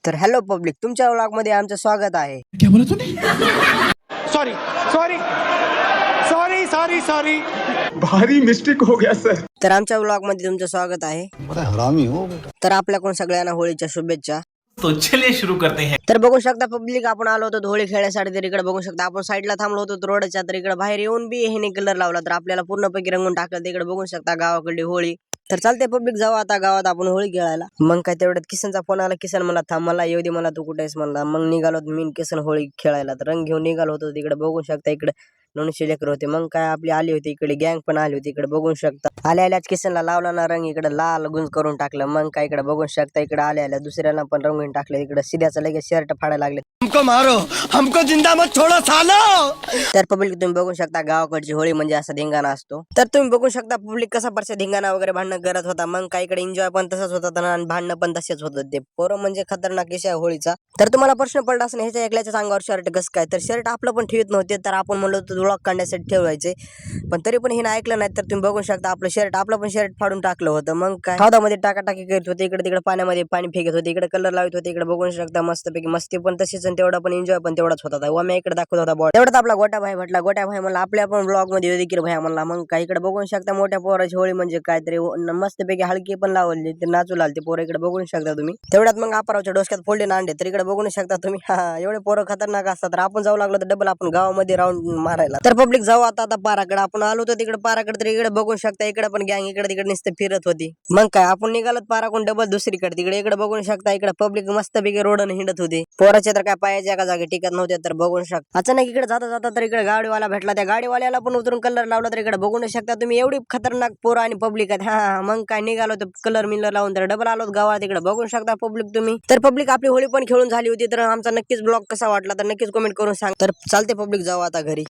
तर hello public, तुमच्या vlog मध्ये आमचं स्वागत आहे. क्या बोला तूने? Sorry sorry sorry sorry sorry भारी मिस्टेक हो गया सर. तर आमच्या व्लॉग मध्ये तुमचं स्वागत आहे. बड़ा हरामी हो बेटा. तर आपल्याकडून सगळ्यांना होळीच्या शुभेच्छा. तो चलिए शुरू करते हैं. तर बघू शकता पब्लिक, आपण आलो होतो होळी खेळण्यासाठी. तर इकडे बघू शकता आपण साईडला थांबलो होतो रोडच्या. तर इकडे बाहेर येऊन बी ह्याने कलर लावला, तर आपल्याला पूर्णपैकी रंगून टाकलं. तर इकडे बघू शकता गावाकडली होळी. तर चालते पब्लिक, जाऊ आता गावात आपण होळी खेळायला. मग काय तेवढ्यात किसनचा फोन आला. किसन मला थांब, मला येऊ दे, मला तू कुठे आहेस म्हणला. मग निघालो मी आणि किसन होळी खेळायला. तर रंग घेऊन निघालो होतो. तिकडे बघू शकता इकडे 900 लेकर होते. मग काय आपली आली होती इकडे, गँग पण आली होती. इकडे बघू शकता आल्याच किसनला लावला ना रंग, इकडे लाल गुंज करून टाकलं. मग काय इकडे बघू शकता इकडे आल्या दुसऱ्याला पण रंगून टाकलं. इकडे सिद्याचं लगेच शर्ट फाडायला लागले. हमको मारो, हमको जिंदा मत छोड़ो सालो. तर पब्लिक तुम्ही बघू शकता गावाकडची होळी म्हणजे असा धिंगाणा असतो. तर तुम्ही बघू शकता पब्लिक कसा परसे धिंगाणा वगैरे भांडणं करत होता. मग काय इकडे एन्जॉय पण तसंच होता आणि भांडणं पण तसेच होत होते. पोरं म्हणजे खतरनाक विषय होळीचा. तर तुम्हाला प्रश्न पडला असं ह्याच्या एकल्याच्या अंगावर शर्ट कसं काय. तर शर्ट आपलं पण ठेवत नव्हते, तर आपण म्हणलो होतो व्लॉग काढण्यासाठी ठेवायचे. पण तरी पण हे ऐकलं नाही. तर तुम्ही बघू शकता आपलं पण शर्ट फाडून टाकलं होतं. मग काय हौदामध्ये टाकाटाकी करत होते. इकडे तिकडे पाण्यामध्ये पाणी फेकत होते. इकडे कलर लावत होते. इकडे बघू शकता मस्तपैकी मस्ती पण तशीच आणि तेवढा पण एन्जॉय पण तेवढाच होता. मी इकडे दाखवत होता बॉल. तेवढाच आपला गोट्या भाई म्हटला. गोट्या भाई म्हणला आपल्या पण ब्लॉग मध्ये देखील भाई म्हणला. मग काय इकडे बघू शकता मोठ्या पोराची होळी म्हणजे काहीतरी मस्तपैकी हलकी पण लावली. ते नाचू लागते पोरं. इकडे बघू शकता तुम्ही. तेवढ्यात मग अपरावच्या डोसक्यात फोडले अंडे. तर इकडे बघू शकता तुम्ही. एवढे पोरं खतरनाक असतात. तर आपण जाऊ लागलो तर डबल आपण गावामध्ये राऊंड मारायला. तर पब्लिक जाऊ आता पाराकडे. आपण आलो होतो तिकडे पाराकडे. तर इकडे बघू शकता इकडे पण गँग इकडे तिकडे नुसते फिरत होती. मग काय आपण निघालो पाराकडून डबल दुसरीकडे. तिकडे इकडे बघू शकता इकडे पब्लिक मस्तपैकी रोडने हिंडत होती. पोराचे तर काय पायाच्या एका जागी टिकत नव्हते. तर बघू शकता अचानक इकडे जाता जाता तर इकडे गाडीवाला भेटला. त्या गाडीवाल्याला पण उतरून कलर लावला. तर इकडे बघू शकता तुम्ही एवढी खतरनाक पोरं आणि पब्लिक आहेत. मग काय निघालो तर कलर मिलर लावून तर डबल आलो गावात. इकडे बघू शकता पब्लिक तुम्ही. तर पब्लिक आपली होळी पण खेळून झाली होती. तर आमचा नक्कीच ब्लॉग कसा वाटला तर नक्कीच कमेंट करून सांग. तर चालते पब्लिक, जाऊ आता घरी.